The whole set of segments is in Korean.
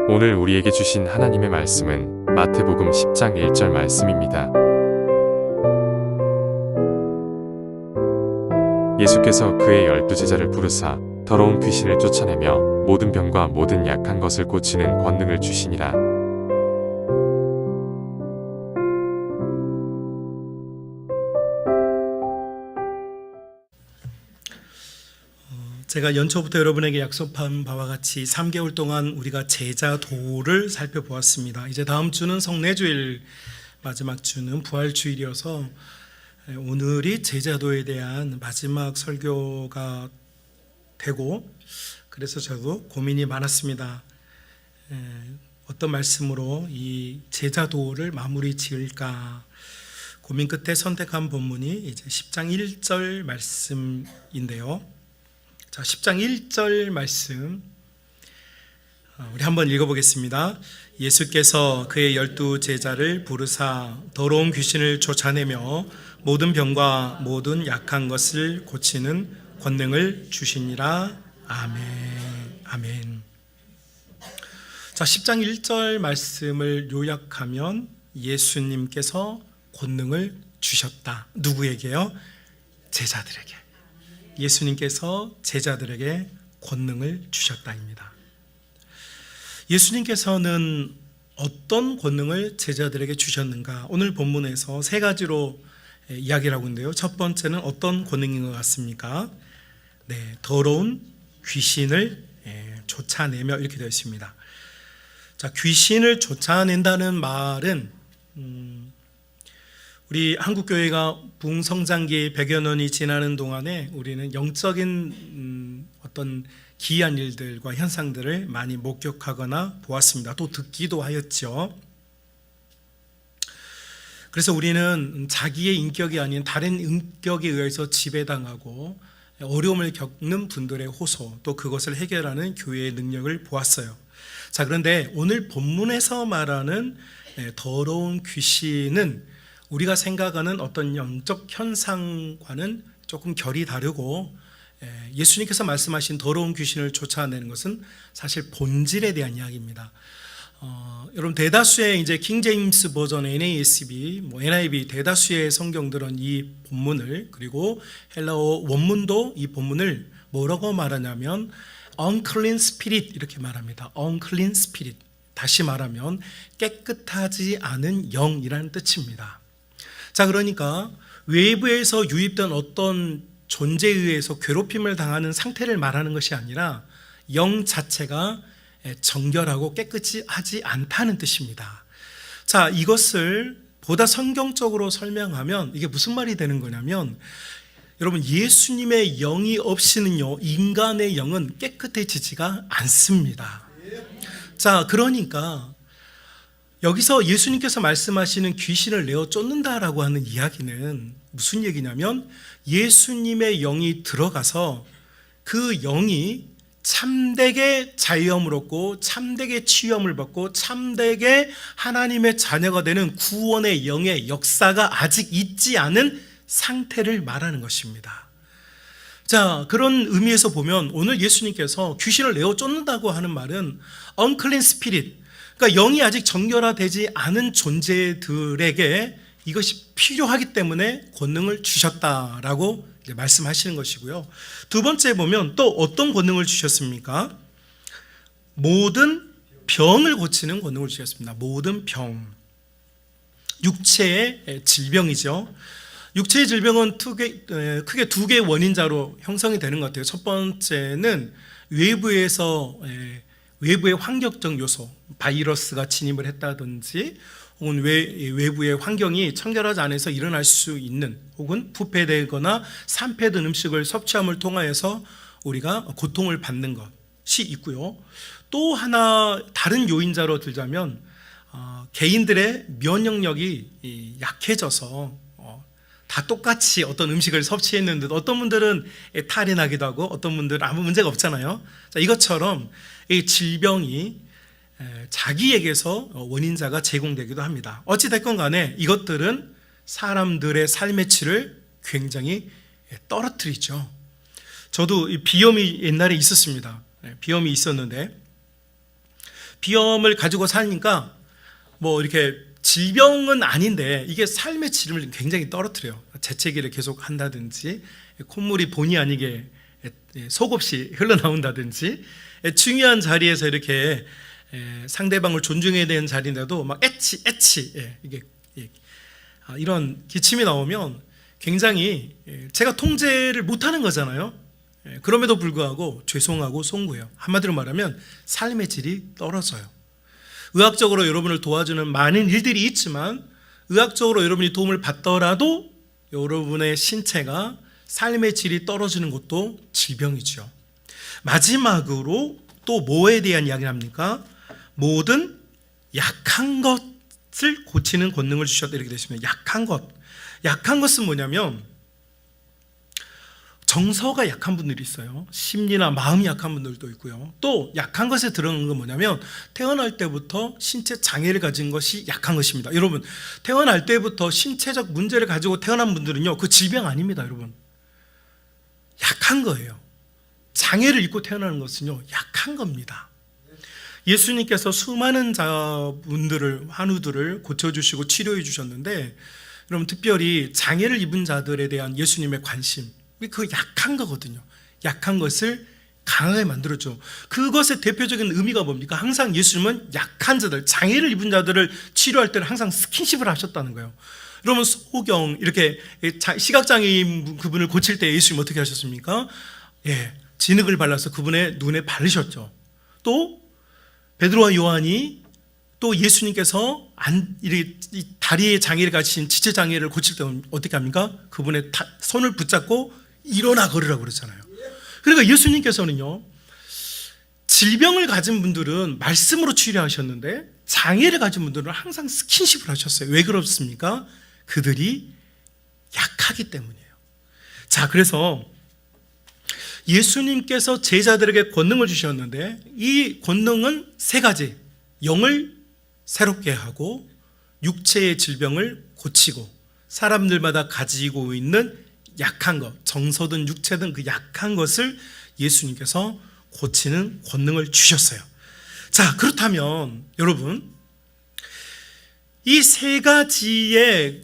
오늘 우리에게 주신 하나님의 말씀은 마태복음 10장 1절 말씀입니다. 예수께서 그의 12제자를 부르사 더러운 귀신을 쫓아내며 모든 병과 모든 약한 것을 고치는 권능을 주시니라. 제가 연초부터 여러분에게 약속한 바와 같이 3개월 동안 우리가 제자도를 살펴보았습니다. 이제 다음 주는 성례주일, 마지막 주는 부활주일이어서 오늘이 제자도에 대한 마지막 설교가 되고, 그래서 저도 고민이 많았습니다. 어떤 말씀으로 이 제자도를 마무리 지을까 고민 끝에 선택한 본문이 이제 10장 1절 말씀인데요. 자, 10장 1절 말씀 우리 한번 읽어보겠습니다. 예수께서 그의 12제자를 부르사 더러운 귀신을 쫓아내며 모든 병과 모든 약한 것을 고치는 권능을 주시니라. 아멘. 아멘. 자, 10장 1절 말씀을 요약하면 예수님께서 권능을 주셨다. 누구에게요? 제자들에게. 예수님께서 제자들에게 권능을 주셨다입니다. 예수님께서는 어떤 권능을 제자들에게 주셨는가? 오늘 본문에서 세 가지로 이야기를 하고 있는데요. 첫 번째는 어떤 권능인 것 같습니까? 더러운 귀신을 쫓아내며 이렇게 되어 있습니다. 자, 귀신을 쫓아낸다는 말은 우리 한국교회가 부흥성장기 100여 년이 지나는 동안에 우리는 영적인 어떤 기이한 일들과 현상들을 많이 목격하거나 보았습니다. 또 듣기도 하였죠. 그래서 우리는 자기의 인격이 아닌 다른 인격에 의해서 지배당하고 어려움을 겪는 분들의 호소, 또 그것을 해결하는 교회의 능력을 보았어요. 자, 그런데 오늘 본문에서 말하는 더러운 귀신은 우리가 생각하는 어떤 영적 현상과는 조금 결이 다르고, 예수님께서 말씀하신 더러운 귀신을 쫓아내는 것은 사실 본질에 대한 이야기입니다. 여러분, 대다수의 이제 킹제임스 버전 NASB, NIV 대다수의 성경들은 이 본문을, 그리고 헬라어 원문도 이 본문을 뭐라고 말하냐면 unclean spirit 이렇게 말합니다. unclean spirit. 다시 말하면 깨끗하지 않은 영이라는 뜻입니다. 자, 그러니까 외부에서 유입된 어떤 존재에 의해서 괴롭힘을 당하는 상태를 말하는 것이 아니라 영 자체가 정결하고 깨끗이 하지 않다는 뜻입니다. 자, 이것을 보다 성경적으로 설명하면 이게 무슨 말이 되는 거냐면, 여러분, 예수님의 영이 없이는요, 인간의 영은 깨끗해지지가 않습니다. 자, 그러니까 여기서 예수님께서 말씀하시는 귀신을 내어 쫓는다라고 하는 이야기는 무슨 얘기냐면, 예수님의 영이 들어가서 그 영이 참되게 자유함을 얻고 참되게 치유함을 받고 참되게 하나님의 자녀가 되는 구원의 영의 역사가 아직 있지 않은 상태를 말하는 것입니다. 자, 그런 의미에서 보면 오늘 예수님께서 귀신을 내어 쫓는다고 하는 말은 unclean spirit, 그러니까 영이 아직 정결화되지 않은 존재들에게 이것이 필요하기 때문에 권능을 주셨다라고 이제 말씀하시는 것이고요. 두 번째 보면 또 어떤 권능을 주셨습니까? 모든 병을 고치는 권능을 주셨습니다. 모든 병. 육체의 질병이죠. 육체의 질병은 크게 두 개의 원인자로 형성이 되는 것 같아요. 첫 번째는 외부의 환경적 요소, 바이러스가 침입을 했다든지, 혹은 외부의 환경이 청결하지 않아서 일어날 수 있는, 혹은 부패되거나 산패된 음식을 섭취함을 통하여서 우리가 고통을 받는 것이 있고요. 또 하나 다른 요인자로 들자면 개인들의 면역력이 약해져서 다 똑같이 어떤 음식을 섭취했는데 어떤 분들은 탈이 나기도 하고 어떤 분들은 아무 문제가 없잖아요. 자, 이것처럼 이 질병이 자기에게서 원인자가 제공되기도 합니다. 어찌됐건 간에 이것들은 사람들의 삶의 질을 굉장히 떨어뜨리죠. 저도 비염이 옛날에 있었습니다. 비염이 있었는데 비염을 가지고 사니까 뭐 이렇게 질병은 아닌데 이게 삶의 질을 굉장히 떨어뜨려요. 재채기를 계속 한다든지 콧물이 본의 아니게 속없이 흘러나온다든지 중요한 자리에서 이렇게 상대방을 존중해야 되는 자리인데도 막 애치 이게 이런 기침이 나오면 굉장히 제가 통제를 못하는 거잖아요. 그럼에도 불구하고 죄송하고 송구해요. 한마디로 말하면 삶의 질이 떨어져요. 의학적으로 여러분을 도와주는 많은 일들이 있지만 의학적으로 여러분이 도움을 받더라도 여러분의 신체가 삶의 질이 떨어지는 것도 질병이죠. 마지막으로 또 뭐에 대한 이야기를 합니까? 모든 약한 것을 고치는 권능을 주셨다 이렇게 되시면 약한 것은 뭐냐면 정서가 약한 분들이 있어요. 심리나 마음이 약한 분들도 있고요. 또 약한 것에 들어가는 건 뭐냐면 태어날 때부터 신체 장애를 가진 것이 약한 것입니다. 여러분, 태어날 때부터 신체적 문제를 가지고 태어난 분들은요, 그 질병 아닙니다. 여러분, 약한 거예요. 장애를 입고 태어나는 것은요, 약한 겁니다. 예수님께서 수많은 자분들을, 환우들을 고쳐주시고 치료해 주셨는데, 여러분, 특별히 장애를 입은 자들에 대한 예수님의 관심, 그 약한 거거든요. 약한 것을 강하게 만들어줘. 그것의 대표적인 의미가 뭡니까? 항상 예수님은 약한 자들, 장애를 입은 자들을 치료할 때는 항상 스킨십을 하셨다는 거예요. 여러분, 소경 이렇게 시각장애인 그분을 고칠 때 예수님 어떻게 하셨습니까? 진흙을 발라서 그분의 눈에 바르셨죠. 또 베드로와 요한이 또 예수님께서 이 다리에 장애를 가지신 지체 장애를 고칠 때 어떻게 합니까? 그분의 손을 붙잡고 일어나 걸으라고 그러잖아요. 그러니까 예수님께서는요, 질병을 가진 분들은 말씀으로 치료하셨는데 장애를 가진 분들은 항상 스킨십을 하셨어요. 왜 그렇습니까? 그들이 약하기 때문이에요. 자, 그래서 예수님께서 제자들에게 권능을 주셨는데 이 권능은 세 가지. 영을 새롭게 하고 육체의 질병을 고치고 사람들마다 가지고 있는 약한 것, 정서든 육체든 그 약한 것을 예수님께서 고치는 권능을 주셨어요. 자, 그렇다면 여러분, 이 세 가지의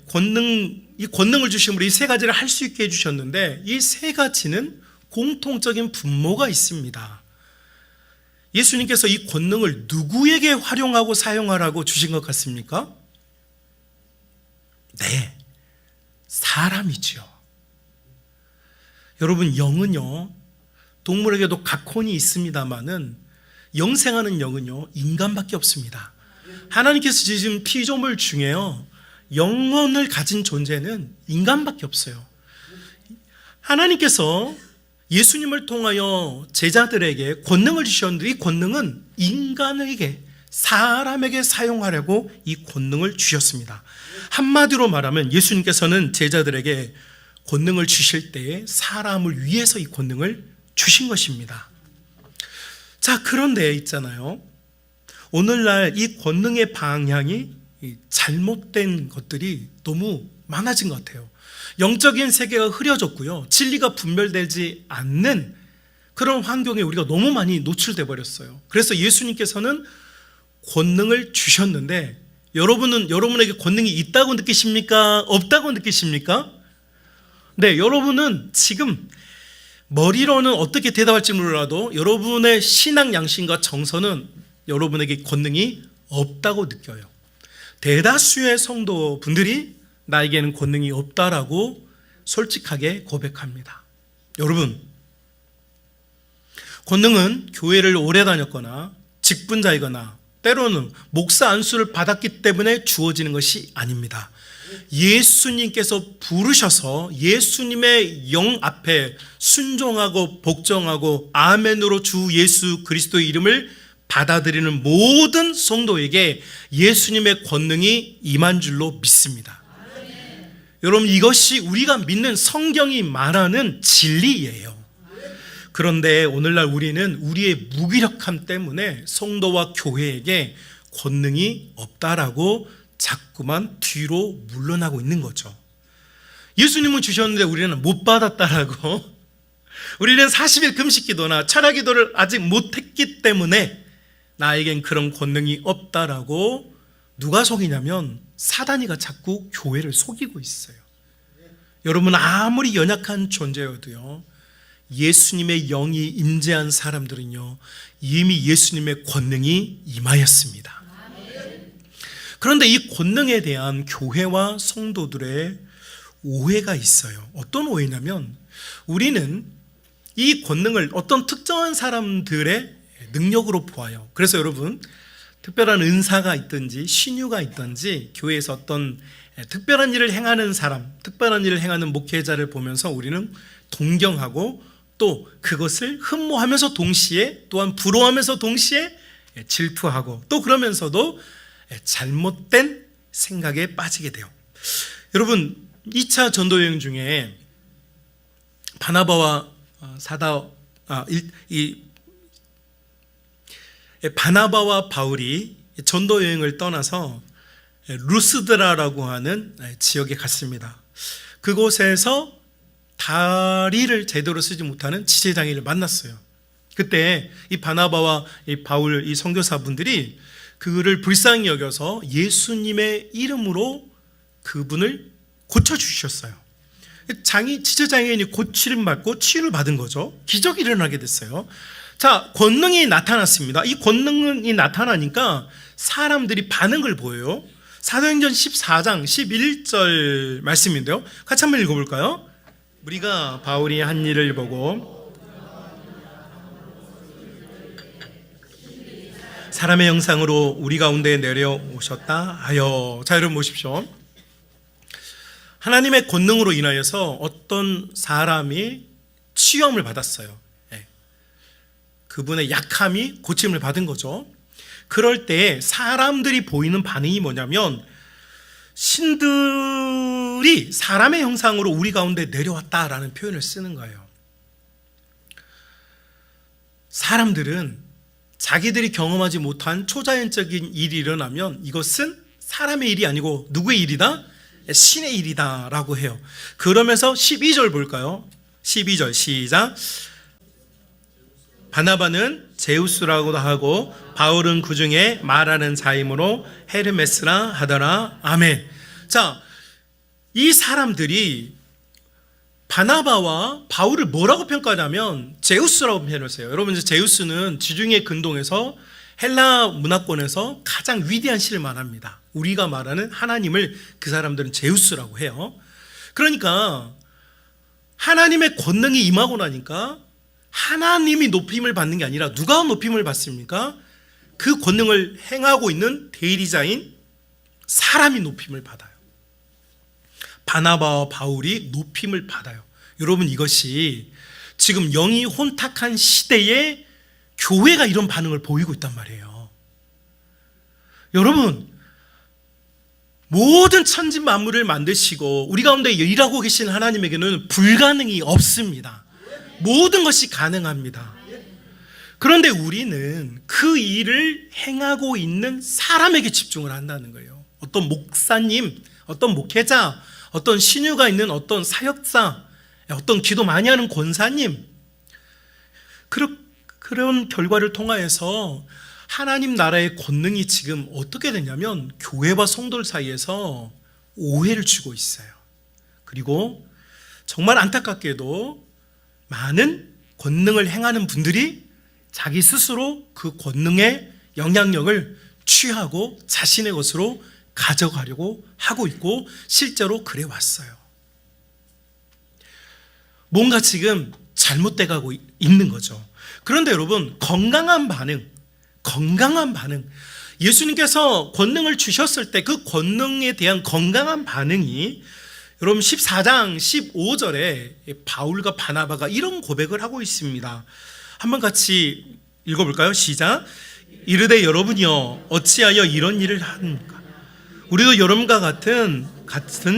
이 권능을 주심으로 이 세 가지를 할 수 있게 해주셨는데 이 세 가지는 공통적인 분모가 있습니다. 예수님께서 이 권능을 누구에게 활용하고 사용하라고 주신 것 같습니까? 네, 사람이죠. 여러분, 영은요, 동물에게도 각혼이 있습니다만은 영생하는 영은요, 인간밖에 없습니다. 하나님께서 지으신 피조물 중에요, 영혼을 가진 존재는 인간밖에 없어요. 하나님께서 예수님을 통하여 제자들에게 권능을 주셨는데 이 권능은 인간에게, 사람에게 사용하려고 이 권능을 주셨습니다. 한마디로 말하면 예수님께서는 제자들에게 권능을 주실 때에 사람을 위해서 이 권능을 주신 것입니다. 자, 그런데 있잖아요, 오늘날 이 권능의 방향이 잘못된 것들이 너무 많아진 것 같아요. 영적인 세계가 흐려졌고요, 진리가 분별되지 않는 그런 환경에 우리가 너무 많이 노출돼 버렸어요. 그래서 예수님께서는 권능을 주셨는데 여러분에게 권능이 있다고 느끼십니까? 없다고 느끼십니까? 네, 여러분은 지금 머리로는 어떻게 대답할지 몰라도 여러분의 신앙 양심과 정서는 여러분에게 권능이 없다고 느껴요. 대다수의 성도분들이 나에게는 권능이 없다라고 솔직하게 고백합니다. 여러분, 권능은 교회를 오래 다녔거나 직분자이거나 때로는 목사 안수를 받았기 때문에 주어지는 것이 아닙니다. 예수님께서 부르셔서 예수님의 영 앞에 순종하고 복종하고 아멘으로 주 예수 그리스도의 이름을 받아들이는 모든 성도에게 예수님의 권능이 임한 줄로 믿습니다. 여러분, 이것이 우리가 믿는 성경이 말하는 진리예요. 그런데 오늘날 우리는 우리의 무기력함 때문에 성도와 교회에게 권능이 없다라고 자꾸만 뒤로 물러나고 있는 거죠. 예수님은 주셨는데 우리는 못 받았다라고, 우리는 40일 금식 기도나 철야 기도를 아직 못했기 때문에 나에겐 그런 권능이 없다라고 누가 속이냐면 사단이가 자꾸 교회를 속이고 있어요. 여러분, 아무리 연약한 존재여도요, 예수님의 영이 임재한 사람들은요, 이미 예수님의 권능이 임하였습니다. 그런데 이 권능에 대한 교회와 성도들의 오해가 있어요. 어떤 오해냐면, 우리는 이 권능을 어떤 특정한 사람들의 능력으로 보아요. 그래서 여러분, 특별한 은사가 있든지 신유가 있든지 교회에서 어떤 특별한 일을 행하는 사람, 특별한 일을 행하는 목회자를 보면서 우리는 동경하고 또 그것을 흠모하면서 동시에, 또한 부러워하면서 동시에 질투하고, 또 그러면서도 잘못된 생각에 빠지게 돼요. 여러분, 2차 전도여행 중에 바나바와 바나바와 바울이 전도여행을 떠나서 루스드라라고 하는 지역에 갔습니다. 그곳에서 다리를 제대로 쓰지 못하는 지체장애를 만났어요. 그때 이 바나바와 이 바울, 이 선교사분들이 그를 불쌍히 여겨서 예수님의 이름으로 그분을 고쳐주셨어요. 지체장애인이 고치를 받고 치유를 받은 거죠. 기적이 일어나게 됐어요. 자, 권능이 나타났습니다. 이 권능이 나타나니까 사람들이 반응을 보여요. 사도행전 14장 11절 말씀인데요, 같이 한번 읽어볼까요? 우리가 바울이 한 일을 보고 사람의 형상으로 우리 가운데 내려오셨다 하여. 자, 여러분 보십시오. 하나님의 권능으로 인하여서 어떤 사람이 치유함을 받았어요. 그분의 약함이 고침을 받은 거죠. 그럴 때 사람들이 보이는 반응이 뭐냐면, 신들이 사람의 형상으로 우리 가운데 내려왔다라는 표현을 쓰는 거예요. 사람들은 자기들이 경험하지 못한 초자연적인 일이 일어나면 이것은 사람의 일이 아니고 누구의 일이다? 신의 일이다 라고 해요. 그러면서 12절 볼까요? 12절 시작. 바나바는 제우스라고도 하고 바울은 그 중에 말하는 자이므로 헤르메스라 하더라. 아멘. 자, 이 사람들이 바나바와 바울을 뭐라고 평가하냐면 제우스라고 표현했어요. 여러분, 제우스는 지중해 근동에서 헬라 문화권에서 가장 위대한 신을 말합니다. 우리가 말하는 하나님을 그 사람들은 제우스라고 해요. 그러니까 하나님의 권능이 임하고 나니까 하나님이 높임을 받는 게 아니라 누가 높임을 받습니까? 그 권능을 행하고 있는 대리자인 사람이 높임을 받아요. 바나바와 바울이 높임을 받아요. 여러분, 이것이 지금 영이 혼탁한 시대에 교회가 이런 반응을 보이고 있단 말이에요. 여러분, 모든 천지 만물을 만드시고 우리 가운데 일하고 계신 하나님에게는 불가능이 없습니다. 모든 것이 가능합니다. 그런데 우리는 그 일을 행하고 있는 사람에게 집중을 한다는 거예요. 어떤 목사님, 어떤 목회자, 어떤 신유가 있는 어떤 사역자, 어떤 기도 많이 하는 권사님, 그런 결과를 통하여서 하나님 나라의 권능이 지금 어떻게 되냐면 교회와 성도들 사이에서 오해를 주고 있어요. 그리고 정말 안타깝게도 많은 권능을 행하는 분들이 자기 스스로 그 권능의 영향력을 취하고 자신의 것으로 가져가려고 하고 있고 실제로 그래 왔어요. 뭔가 지금 잘못돼 가고 있는 거죠. 그런데 여러분, 건강한 반응, 예수님께서 권능을 주셨을 때 그 권능에 대한 건강한 반응이, 여러분 14장 15절에 바울과 바나바가 이런 고백을 하고 있습니다. 한번 같이 읽어볼까요? 시작. 이르되 여러분이여 어찌하여 이런 일을 하는가? 우리도 여러분과 같은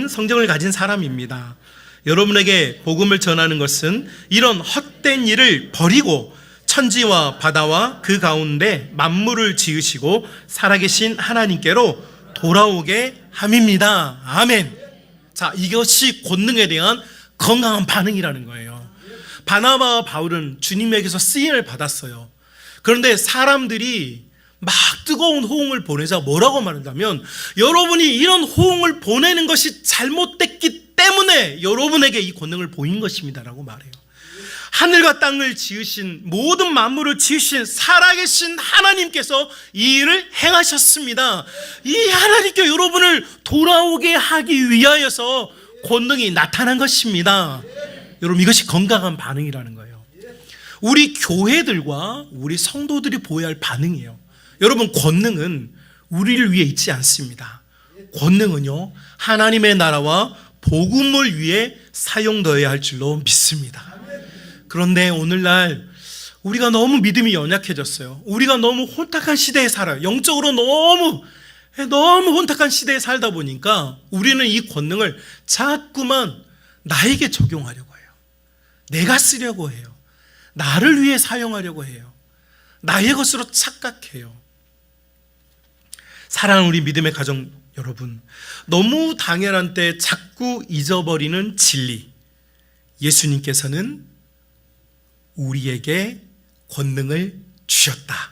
성정을 가진 사람입니다. 여러분에게 복음을 전하는 것은 이런 헛된 일을 버리고 천지와 바다와 그 가운데 만물을 지으시고 살아계신 하나님께로 돌아오게 함입니다. 아멘. 자, 이것이 권능에 대한 건강한 반응이라는 거예요. 바나바와 바울은 주님에게서 쓰임을 받았어요. 그런데 사람들이 막 뜨거운 호응을 보내자 뭐라고 말한다면 여러분이 이런 호응을 보내는 것이 잘못됐기 때문에 여러분에게 이 권능을 보인 것입니다라고 말해요. 하늘과 땅을 지으신 모든 만물을 지으신 살아계신 하나님께서 이 일을 행하셨습니다. 이 하나님께 여러분을 돌아오게 하기 위하여서 권능이 나타난 것입니다. 여러분 이것이 건강한 반응이라는 거예요. 우리 교회들과 우리 성도들이 보여야 할 반응이에요. 여러분 권능은 우리를 위해 있지 않습니다. 권능은요 하나님의 나라와 복음을 위해 사용되어야 할 줄로 믿습니다. 그런데 오늘날 우리가 너무 믿음이 연약해졌어요. 우리가 너무 혼탁한 시대에 살아요. 영적으로 너무 혼탁한 시대에 살다 보니까 우리는 이 권능을 자꾸만 나에게 적용하려고 해요. 내가 쓰려고 해요. 나를 위해 사용하려고 해요. 나의 것으로 착각해요. 사랑하는 우리 믿음의 가정 여러분, 너무 당연한 때 자꾸 잊어버리는 진리. 예수님께서는 우리에게 권능을 주셨다.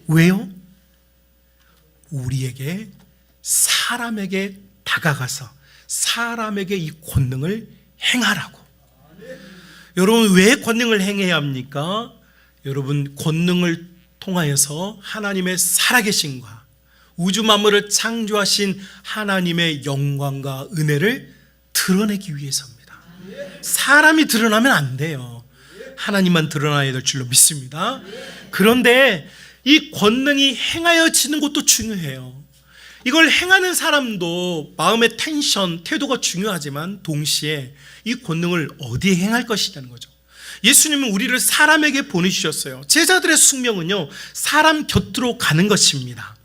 왜요? 우리에게 사람에게 다가가서 사람에게 이 권능을 행하라고. 여러분 왜 권능을 행해야 합니까? 여러분 권능을 통하여서 하나님의 살아계심과 우주 만물을 창조하신 하나님의 영광과 은혜를 드러내기 위해서입니다. 사람이 드러나면 안 돼요. 하나님만 드러나야 될 줄로 믿습니다. 그런데 이 권능이 행하여지는 것도 중요해요. 이걸 행하는 사람도 마음의 텐션, 태도가 중요하지만 동시에 이 권능을 어디에 행할 것이냐는 거죠. 예수님은 우리를 사람에게 보내주셨어요. 제자들의 숙명은요 사람 곁으로 가는 것입니다.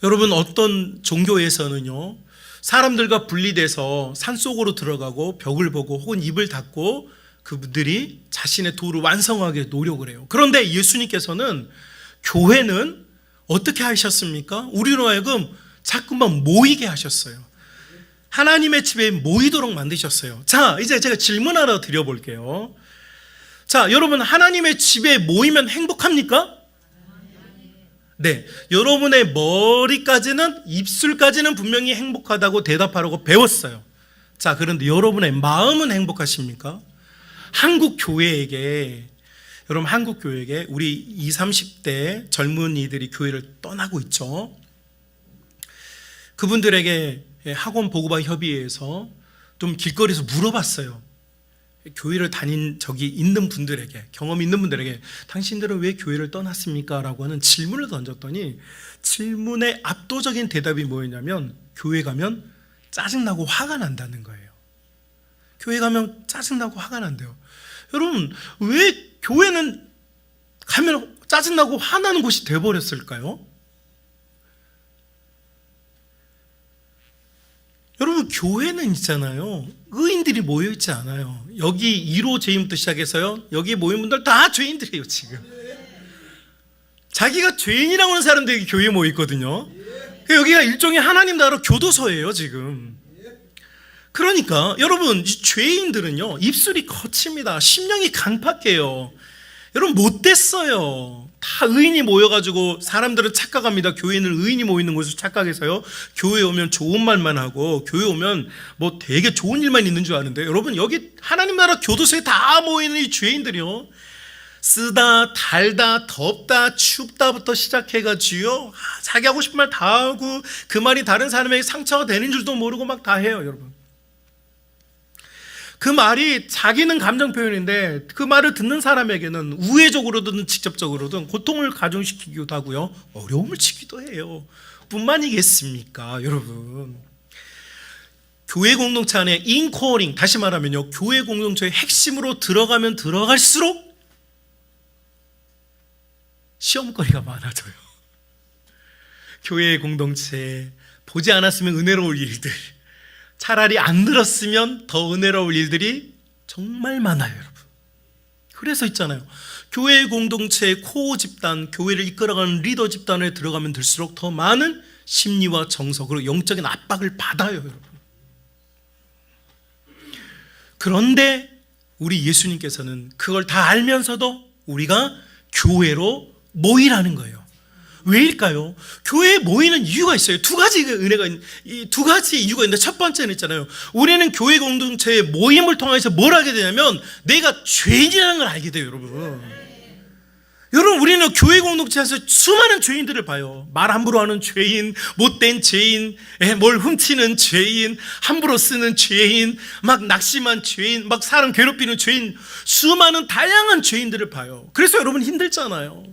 여러분 어떤 종교에서는요 사람들과 분리돼서 산속으로 들어가고 벽을 보고 혹은 입을 닫고 그분들이 자신의 도를 완성하게 노력을 해요. 그런데 예수님께서는 교회는 어떻게 하셨습니까? 우리로 하여금 자꾸만 모이게 하셨어요. 하나님의 집에 모이도록 만드셨어요. 자, 이제 제가 질문 하나 드려볼게요. 자, 여러분 하나님의 집에 모이면 행복합니까? 네, 여러분의 머리까지는 입술까지는 분명히 행복하다고 대답하라고 배웠어요. 자, 그런데 여러분의 마음은 행복하십니까? 한국 교회에게 우리 20, 30대 젊은이들이 교회를 떠나고 있죠. 그분들에게 학원 보고반 협의회에서 좀 길거리에서 물어봤어요. 교회를 다닌 적이 있는 분들에게, 경험이 있는 분들에게 당신들은 왜 교회를 떠났습니까? 라고 하는 질문을 던졌더니 질문의 압도적인 대답이 뭐였냐면 교회 가면 짜증나고 화가 난다는 거예요. 교회 가면 짜증나고 화가 난대요. 여러분 왜 교회는 가면 짜증나고 화나는 곳이 돼버렸을까요? 여러분 교회는 있잖아요 의인들이 모여있지 않아요. 여기 1호 죄인부터 시작해서요 여기 모인 분들 다 죄인들이에요. 지금 자기가 죄인이라고 하는 사람들이 교회에 모여있거든요. 여기가 일종의 하나님 나라 교도소예요 지금. 그러니까 여러분 이 죄인들은요 입술이 거칩니다. 심령이 강팍해요. 여러분 못됐어요. 다 의인이 모여가지고 사람들은 착각합니다. 교회는 의인이 모이는 곳을 착각해서요 교회 오면 좋은 말만 하고 교회 오면 뭐 되게 좋은 일만 있는 줄 아는데 여러분 여기 하나님 나라 교도소에 다 모이는 이 죄인들이요 쓰다 달다 덥다 춥다부터 시작해가지고요 자기 하고 싶은 말 다 하고 그 말이 다른 사람에게 상처가 되는 줄도 모르고 막 다 해요. 여러분 그 말이 자기는 감정 표현인데 그 말을 듣는 사람에게는 우회적으로든 직접적으로든 고통을 가중시키기도 하고요 어려움을 치기도 해요. 뿐만이겠습니까? 여러분 교회 공동체 안에 인코어링, 다시 말하면요 교회 공동체의 핵심으로 들어가면 들어갈수록 시험거리가 많아져요. 교회 공동체에 보지 않았으면 은혜로울 일들, 차라리 안 들었으면 더 은혜로울 일들이 정말 많아요. 여러분 그래서 있잖아요 교회 공동체의 코어 집단, 교회를 이끌어가는 리더 집단에 들어가면 들수록 더 많은 심리와 정서 그리고 영적인 압박을 받아요. 여러분 그런데 우리 예수님께서는 그걸 다 알면서도 우리가 교회로 모이라는 거예요. 왜일까요? 교회에 모이는 이유가 있어요. 두 가지 은혜가 두 가지 이유가 있는데, 첫 번째는 있잖아요. 우리는 교회 공동체의 모임을 통해서 뭘 하게 되냐면 내가 죄인이라는 걸 알게 돼요, 여러분. 여러분, 우리는 교회 공동체에서 수많은 죄인들을 봐요. 말 함부로 하는 죄인, 못된 죄인, 뭘 훔치는 죄인, 함부로 쓰는 죄인, 막 낙심한 죄인, 막 사람 괴롭히는 죄인, 수많은 다양한 죄인들을 봐요. 그래서 여러분 힘들잖아요.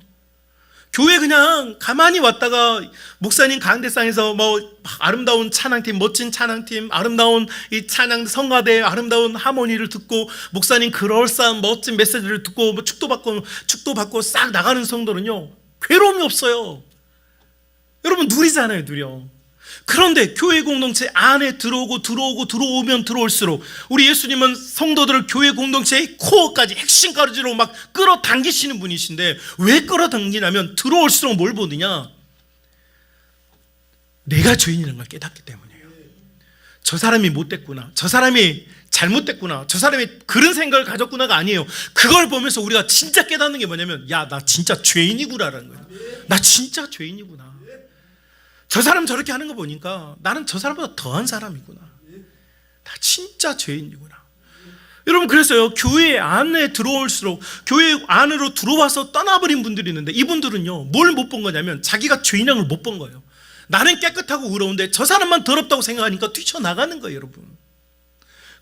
교회 그냥 가만히 왔다가 목사님 강대상에서 뭐 아름다운 찬양팀, 멋진 찬양팀, 아름다운 이 찬양 성가대, 아름다운 하모니를 듣고 목사님 그럴싸한 멋진 메시지를 듣고 뭐 축도받고 싹 나가는 성도는요, 괴로움이 없어요. 여러분 누리잖아요, 누려. 그런데 교회 공동체 안에 들어오면 들어올수록 우리 예수님은 성도들을 교회 공동체의 코어까지 핵심 가루지로 막 끌어당기시는 분이신데, 왜 끌어당기냐면 들어올수록 뭘 보느냐? 내가 죄인이라는 걸 깨닫기 때문이에요. 저 사람이 못됐구나, 저 사람이 잘못됐구나, 저 사람이 그런 생각을 가졌구나가 아니에요. 그걸 보면서 우리가 진짜 깨닫는 게 뭐냐면, 야, 나 진짜 죄인이구나라는 거예요. 나 진짜 죄인이구나. 저 사람 저렇게 하는 거 보니까 나는 저 사람보다 더한 사람이구나. 나 진짜 죄인이구나. 여러분, 그래서요, 교회 안에 들어올수록 교회 안으로 들어와서 떠나버린 분들이 있는데, 이분들은요 뭘 못 본 거냐면 자기가 죄인인 걸 못 본 거예요. 나는 깨끗하고 의로운데 저 사람만 더럽다고 생각하니까 뛰쳐나가는 거예요, 여러분.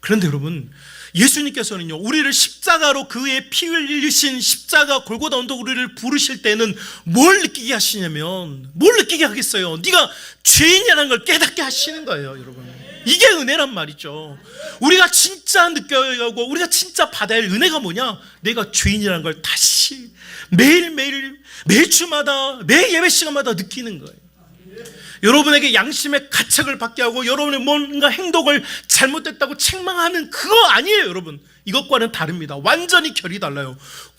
그런데 여러분, 예수님께서는요 우리를 십자가로, 그의 피 흘리신 십자가 골고다 언덕 우리를 부르실 때는 뭘 느끼게 하시냐면, 뭘 느끼게 하겠어요? 네가 죄인이라는 걸 깨닫게 하시는 거예요, 여러분. 이게 은혜란 말이죠. 우리가 진짜 느껴야 하고 우리가 진짜 받아야 할 은혜가 뭐냐? 내가 죄인이라는 걸 다시 매일매일, 매주마다, 매 예배 시간마다 느끼는 거예요. 여러분에게 양심의 가책을 받게 하고 여러분의 뭔가 행동을 잘못됐다고 책망하는 그거 아니에요, 여러분. 이것과는 다릅니다. 완전히 결이 달라요.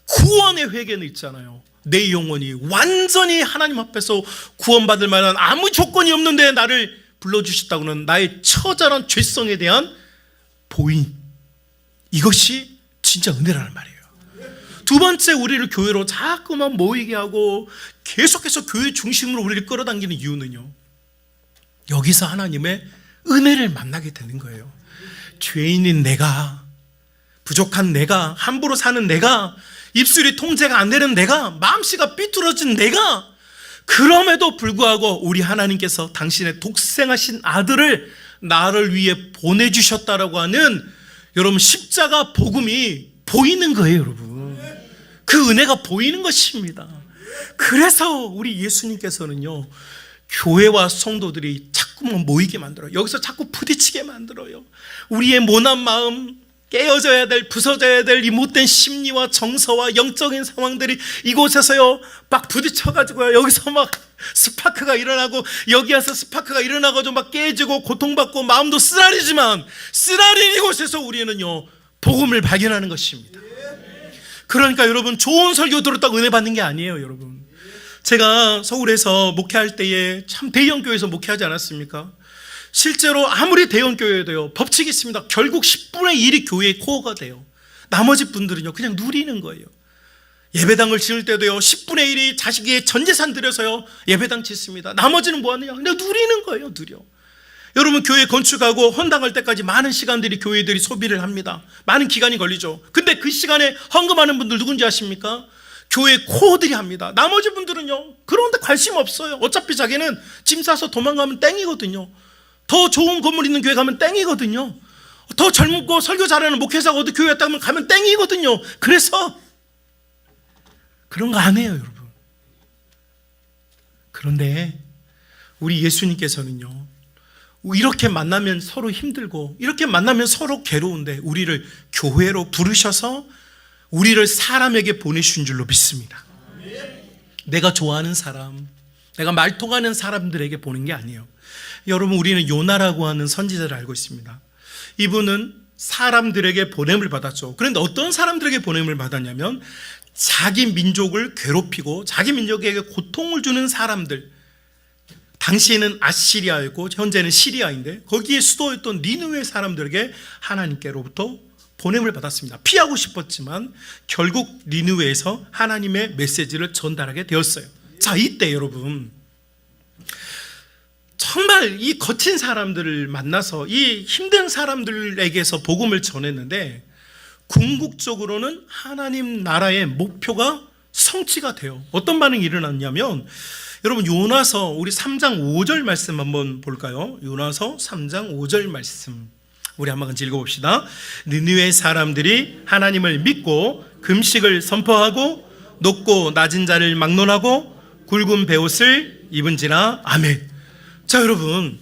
구원의 회개는 있잖아요. 내 영혼이 완전히 하나님 앞에서 구원받을 만한 아무 조건이 없는데 나를 불러주셨다고는 나의 처절한 죄성에 대한 보인, 이것이 진짜 은혜라는 말이에요. 두 번째, 우리를 교회로 자꾸만 모이게 하고 계속해서 교회 중심으로 우리를 끌어당기는 이유는요, 여기서 하나님의 은혜를 만나게 되는 거예요. 죄인인 내가, 부족한 내가, 함부로 사는 내가, 입술이 통제가 안 되는 내가, 마음씨가 삐뚤어진 내가, 그럼에도 불구하고 우리 하나님께서 당신의 독생하신 아들을 나를 위해 보내주셨다라고 하는, 여러분, 십자가 복음이 보이는 거예요, 여러분. 그 은혜가 보이는 것입니다. 그래서 우리 예수님께서는요 교회와 성도들이 자꾸만 모이게 만들어요. 여기서 자꾸 부딪히게 만들어요. 우리의 모난 마음, 깨어져야 될, 부서져야 될 이 못된 심리와 정서와 영적인 상황들이 이곳에서요 막 부딪혀가지고요, 여기서 막 스파크가 일어나고, 여기 와서 스파크가 일어나가지고 막 깨지고 고통받고 마음도 쓰라리지만, 쓰라린 이곳에서 우리는요 복음을 발견하는 것입니다. 그러니까 여러분, 좋은 설교 들었다고 은혜 받는 게 아니에요, 여러분. 제가 서울에서 목회할 때에 참 대형 교회에서 목회하지 않았습니까? 실제로 아무리 대형 교회도요 법칙이 있습니다. 결국 10분의 1이 교회의 코어가 돼요. 나머지 분들은요 그냥 누리는 거예요. 예배당을 지을 때도요 10분의 1이 자식의 전재산 들여서요 예배당 짓습니다. 나머지는 뭐 하느냐? 그냥 누리는 거예요, 누려. 여러분, 교회 건축하고 헌당할 때까지 많은 시간들이 교회들이 소비를 합니다. 많은 기간이 걸리죠. 근데 그 시간에 헌금하는 분들 누군지 아십니까? 교회 코어들이 합니다. 나머지 분들은요 그런데 관심 없어요. 어차피 자기는 짐 싸서 도망가면 땡이거든요. 더 좋은 건물 있는 교회 가면 땡이거든요. 더 젊고 설교 잘하는 목회자가 어디 교회 왔다 가면 땡이거든요. 그래서 그런 거 안 해요, 여러분. 그런데 우리 예수님께서는요 이렇게 만나면 서로 힘들고, 이렇게 만나면 서로 괴로운데 우리를 교회로 부르셔서 우리를 사람에게 보내신 줄로 믿습니다. 내가 좋아하는 사람, 내가 말통하는 사람들에게 보낸 게 아니에요. 여러분, 우리는 요나라고 하는 선지자를 알고 있습니다. 이분은 사람들에게 보냄을 받았죠. 그런데 어떤 사람들에게 보냄을 받았냐면, 자기 민족을 괴롭히고 자기 민족에게 고통을 주는 사람들, 당시에는 아시리아였고 현재는 시리아인데 거기에 수도였던 니느웨 사람들에게 하나님께로부터 보냄을 받았습니다. 피하고 싶었지만 결국 니느웨에서 하나님의 메시지를 전달하게 되었어요. 자, 이때 여러분 정말 이 거친 사람들을 만나서 이 힘든 사람들에게서 복음을 전했는데 궁극적으로는 하나님 나라의 목표가 성취가 돼요. 어떤 반응이 일어났냐면 여러분 요나서 우리 3장 5절 말씀 한번 볼까요? 요나서 3장 5절 말씀 우리 한번 같이 읽어봅시다. 느느웨 사람들이 하나님을 믿고 금식을 선포하고 높고 낮은 자를 막론하고 굵은 베옷을 입은지라. 아멘. 자, 여러분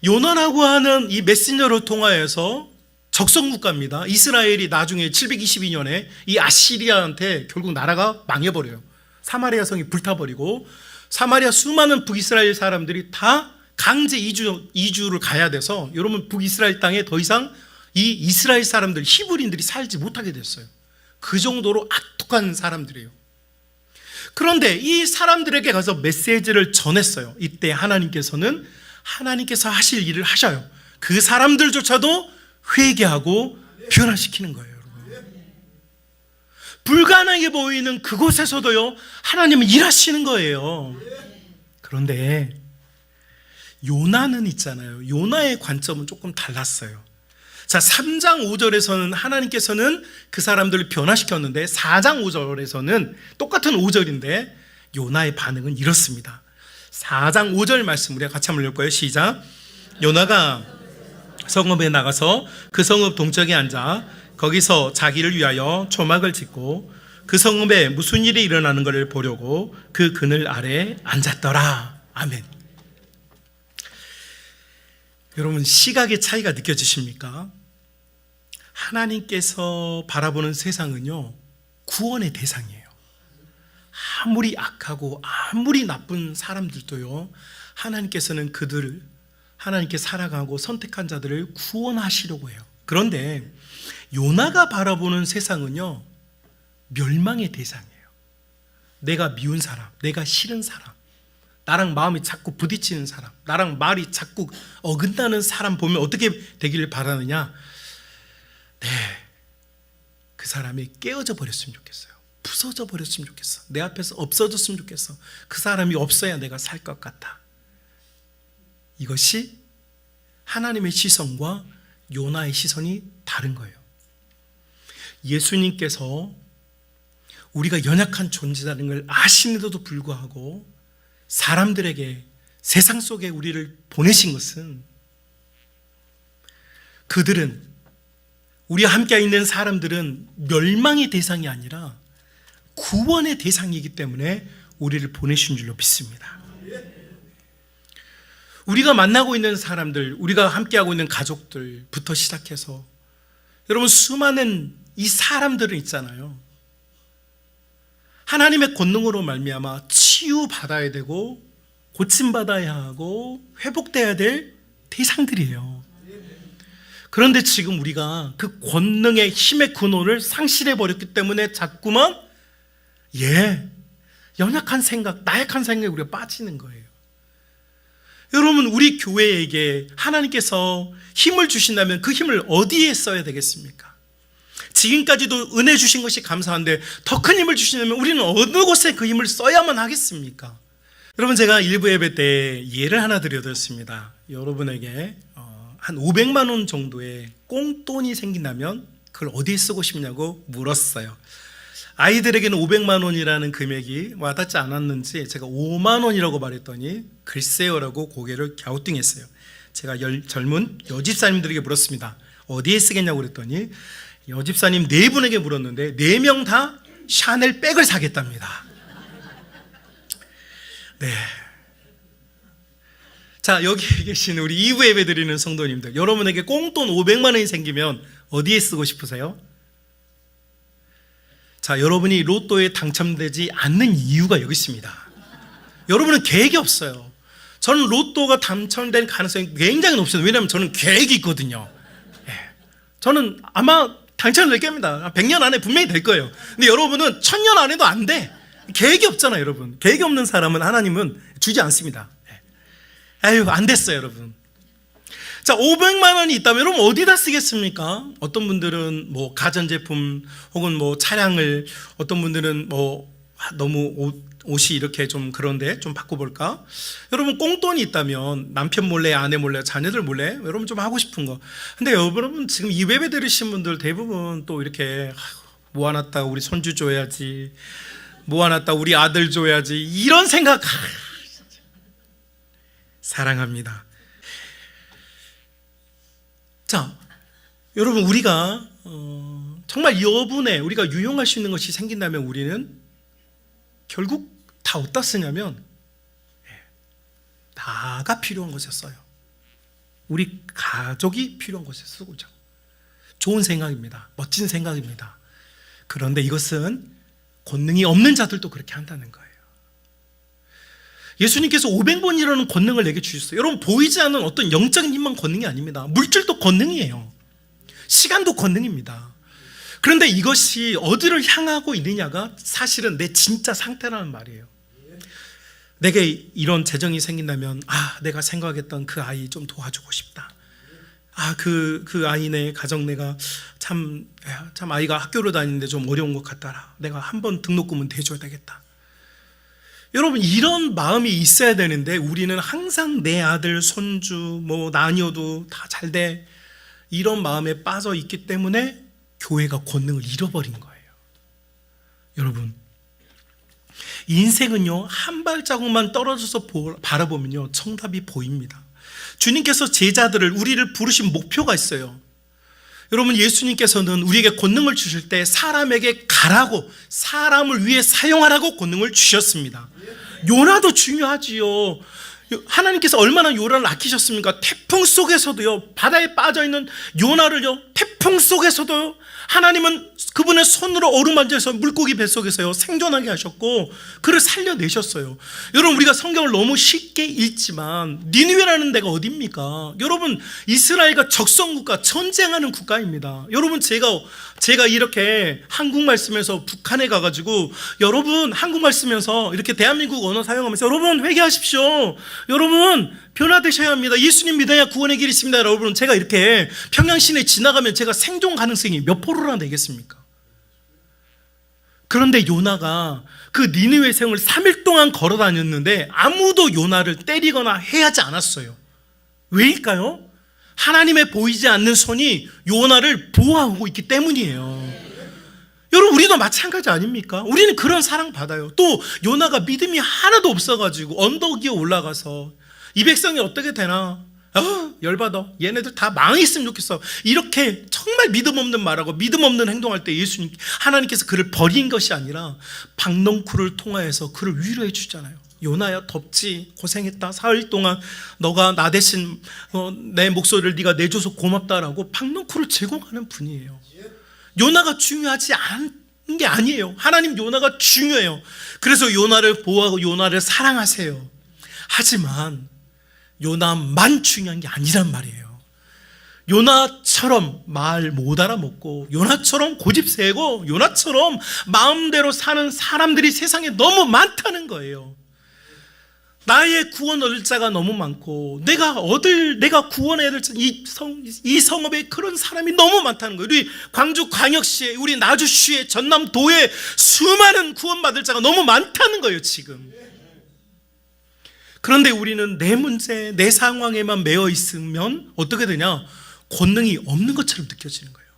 요나라고 하는 이 메신저를 통하여서 적성국가입니다. 이스라엘이 나중에 722년에 이 아시리아한테 결국 나라가 망해버려요. 사마리아 성이 불타버리고 사마리아 수많은 북이스라엘 사람들이 다 강제 이주를 가야 돼서 여러분 북이스라엘 땅에 더 이상 이 이스라엘 사람들 히브리인들이 살지 못하게 됐어요. 그 정도로 악독한 사람들이에요. 그런데 이 사람들에게 가서 메시지를 전했어요. 이때 하나님께서 하실 일을 하셔요. 그 사람들조차도 회개하고 변화시키는 거예요. 여러분. 불가능해 보이는 그곳에서도요 하나님은 일하시는 거예요. 그런데 요나는 있잖아요. 요나의 관점은 조금 달랐어요. 자, 3장 5절에서는 하나님께서는 그 사람들을 변화시켰는데 4장 5절에서는 똑같은 5절인데 요나의 반응은 이렇습니다. 4장 5절 말씀 우리가 같이 한번 읽을 거예요. 시작. 요나가 성읍에 나가서 그 성읍 동쪽에 앉아 거기서 자기를 위하여 초막을 짓고 그 성읍에 무슨 일이 일어나는 것을 보려고 그 그늘 아래 앉았더라. 아멘. 여러분 시각의 차이가 느껴지십니까? 하나님께서 바라보는 세상은요 구원의 대상이에요. 아무리 악하고 아무리 나쁜 사람들도요 하나님께서는 그들을 하나님께 살아가고 선택한 자들을 구원하시려고 해요. 그런데 요나가 바라보는 세상은요 멸망의 대상이에요. 내가 미운 사람, 내가 싫은 사람, 나랑 마음이 자꾸 부딪히는 사람, 나랑 말이 자꾸 어긋나는 사람 보면 어떻게 되기를 바라느냐? 네, 그 사람이 깨어져 버렸으면 좋겠어요. 부서져 버렸으면 좋겠어. 내 앞에서 없어졌으면 좋겠어. 그 사람이 없어야 내가 살 것 같아. 이것이 하나님의 시선과 요나의 시선이 다른 거예요. 예수님께서 우리가 연약한 존재라는 걸 아시는데도 불구하고 사람들에게 세상 속에 우리를 보내신 것은 그들은 우리와 함께 있는 사람들은 멸망의 대상이 아니라 구원의 대상이기 때문에 우리를 보내신 줄로 믿습니다. 우리가 만나고 있는 사람들, 우리가 함께하고 있는 가족들부터 시작해서 여러분 수많은 이 사람들은 있잖아요. 하나님의 권능으로 말미암아 치유받아야 되고 고침받아야 하고 회복돼야 될 대상들이에요. 그런데 지금 우리가 그 권능의 힘의 근원을 상실해버렸기 때문에 자꾸만 연약한 생각, 나약한 생각에 우리가 빠지는 거예요. 여러분 우리 교회에게 하나님께서 힘을 주신다면 그 힘을 어디에 써야 되겠습니까? 지금까지도 은혜 주신 것이 감사한데 더 큰 힘을 주시려면 우리는 어느 곳에 그 힘을 써야만 하겠습니까? 여러분 제가 일부 예배 때 예를 하나 드려드렸습니다. 여러분에게 한 500만 원 정도의 꽁돈이 생긴다면 그걸 어디에 쓰고 싶냐고 물었어요. 아이들에게는 500만 원이라는 금액이 와닿지 않았는지 제가 5만 원이라고 말했더니 글쎄요라고 고개를 갸우뚱했어요. 제가 젊은 여집사님들에게 물었습니다. 어디에 쓰겠냐고 그랬더니 여집사님 4분에게 물었는데 4명 다 샤넬 백을 사겠답니다. 네. 자, 여기 계신 우리 2부 예배 드리는 성도님들, 여러분에게 꽁돈 500만 원이 생기면 어디에 쓰고 싶으세요? 자, 여러분이 로또에 당첨되지 않는 이유가 여기 있습니다. 여러분은 계획이 없어요. 저는 로또가 당첨될 가능성이 굉장히 높습니다. 왜냐하면 저는 계획이 있거든요. 저는 아마 당첨될 겁니다. 100년 안에 분명히 될 거예요. 근데 여러분은 1000년 안에도 안 돼. 계획이 없잖아요, 여러분. 계획이 없는 사람은 하나님은 주지 않습니다. 아유, 안 됐어요, 여러분. 자, 500만 원이 있다면 여러분 어디다 쓰겠습니까? 어떤 분들은 뭐 가전제품 혹은 뭐 차량을, 어떤 분들은 뭐 너무 옷이 이렇게 좀 그런데 좀 바꿔볼까? 여러분 꽁돈이 있다면 남편 몰래, 아내 몰래, 자녀들 몰래 여러분 좀 하고 싶은 거. 근데 여러분 지금 이 예배 들으신 분들 대부분 또 이렇게 모아놨다 우리 손주 줘야지, 모아놨다 우리 아들 줘야지, 이런 생각. 사랑합니다. 자, 여러분 우리가 정말 여분에 우리가 유용할 수 있는 것이 생긴다면 우리는 결국 다 어디다 쓰냐면 나가 필요한 곳에 써요. 우리 가족이 필요한 곳에 쓰고자. 좋은 생각입니다. 멋진 생각입니다. 그런데 이것은 권능이 없는 자들도 그렇게 한다는 거예요. 예수님께서 500번이라는 권능을 내게 주셨어요. 여러분 보이지 않는 어떤 영적인 힘만 권능이 아닙니다. 물질도 권능이에요. 시간도 권능입니다. 그런데 이것이 어디를 향하고 있느냐가 사실은 내 진짜 상태라는 말이에요. 내게 이런 재정이 생긴다면 내가 생각했던 그 아이 좀 도와주고 싶다. 그 아이네 가정 내가 참 아이가 학교를 다니는데 좀 어려운 것 같더라. 내가 한번 등록금은 대줘야 되겠다. 여러분 이런 마음이 있어야 되는데 우리는 항상 내 아들, 손주, 뭐 나녀도 다 잘 돼, 이런 마음에 빠져 있기 때문에 교회가 권능을 잃어버린 거예요. 여러분 인생은요 한 발자국만 떨어져서 바라보면요 정답이 보입니다. 주님께서 제자들을, 우리를 부르신 목표가 있어요. 여러분 예수님께서는 우리에게 권능을 주실 때 사람에게 가라고, 사람을 위해 사용하라고 권능을 주셨습니다. 요나도 중요하지요. 하나님께서 얼마나 요나를 아끼셨습니까? 태풍 속에서도요, 바다에 빠져있는 요나를요, 태풍 속에서도요, 하나님은 그분의 손으로 어루만져서 물고기 뱃속에서요 생존하게 하셨고 그를 살려내셨어요. 여러분 우리가 성경을 너무 쉽게 읽지만 니느웨라는 데가 어디입니까? 여러분 이스라엘과 적성국가, 전쟁하는 국가입니다. 여러분 제가 이렇게 한국말 쓰면서 북한에 가가지고 여러분 한국말 쓰면서 이렇게 대한민국 언어 사용하면서 여러분 회개하십시오. 여러분 변화되셔야 합니다. 예수님 믿어야 구원의 길이 있습니다. 여러분 제가 이렇게 평양시내 지나가면 제가 생존 가능성이 몇 프로나 되겠습니까? 그런데 요나가 그 니느웨 성을 3일 동안 걸어 다녔는데 아무도 요나를 때리거나 해하지 않았어요. 왜일까요? 하나님의 보이지 않는 손이 요나를 보호하고 있기 때문이에요. 여러분 우리도 마찬가지 아닙니까? 우리는 그런 사랑 받아요. 또 요나가 믿음이 하나도 없어가지고 언덕 위에 올라가서 이 백성이 어떻게 되나? 열받아. 얘네들 다 망했으면 좋겠어. 이렇게 정말 믿음 없는 말하고 믿음 없는 행동할 때 하나님께서 그를 버린 것이 아니라 박넝쿨을 통하여서 그를 위로해 주잖아요. 요나야 덥지, 고생했다, 사흘 동안 너가 나 대신 내 목소리를 네가 내줘서 고맙다라고 박넝쿨을 제공하는 분이에요. 요나가 중요하지 않은 게 아니에요. 하나님 요나가 중요해요. 그래서 요나를 보호하고 요나를 사랑하세요. 하지만 요나만 중요한 게 아니란 말이에요. 요나처럼 말 못 알아먹고, 요나처럼 고집 세고, 요나처럼 마음대로 사는 사람들이 세상에 너무 많다는 거예요. 나의 구원 얻을 자가 너무 많고, 내가 구원해야 될 자, 이 성읍에 그런 사람이 너무 많다는 거예요. 우리 광주광역시에, 우리 나주시에, 전남도에 수많은 구원받을 자가 너무 많다는 거예요 지금. 그런데 우리는 내 문제, 내 상황에만 매여 있으면 어떻게 되냐? 권능이 없는 것처럼 느껴지는 거예요.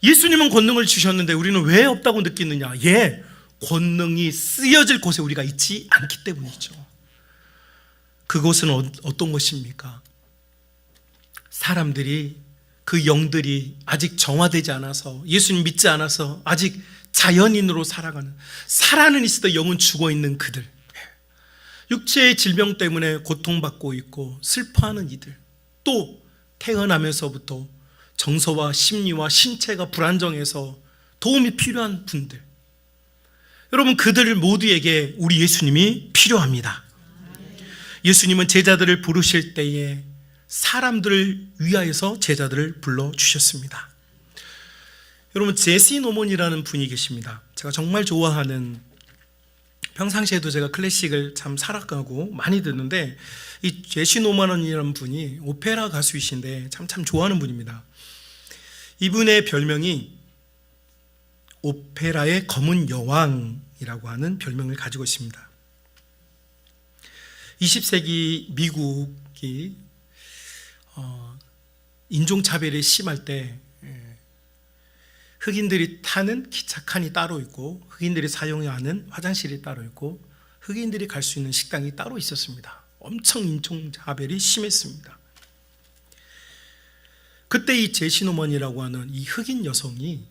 예수님은 권능을 주셨는데 우리는 왜 없다고 느끼느냐? 권능이 쓰여질 곳에 우리가 있지 않기 때문이죠. 그곳은 어떤 곳입니까? 사람들이, 그 영들이 아직 정화되지 않아서, 예수님 믿지 않아서 아직 자연인으로 살아가는, 살아는 있어도 영은 죽어있는 그들, 육체의 질병 때문에 고통받고 있고 슬퍼하는 이들, 또 태어나면서부터 정서와 심리와 신체가 불안정해서 도움이 필요한 분들, 여러분 그들 모두에게 우리 예수님이 필요합니다. 예수님은 제자들을 부르실 때에 사람들을 위하여서 제자들을 불러주셨습니다. 여러분 제시 노먼이라는 분이 계십니다. 제가 정말 좋아하는 평상시에도 제가 클래식을 참 사랑하고 많이 듣는데 이 제시 노만이라는 분이 오페라 가수이신데 참 좋아하는 분입니다. 이분의 별명이 오페라의 검은 여왕이라고 하는 별명을 가지고 있습니다. 20세기 미국이 인종차별이 심할 때 흑인들이 타는 기차 칸이 따로 있고 흑인들이 사용하는 화장실이 따로 있고 흑인들이 갈 수 있는 식당이 따로 있었습니다. 엄청 인종차별이 심했습니다. 그때 이 제시 노먼이라고 하는 이 흑인 여성이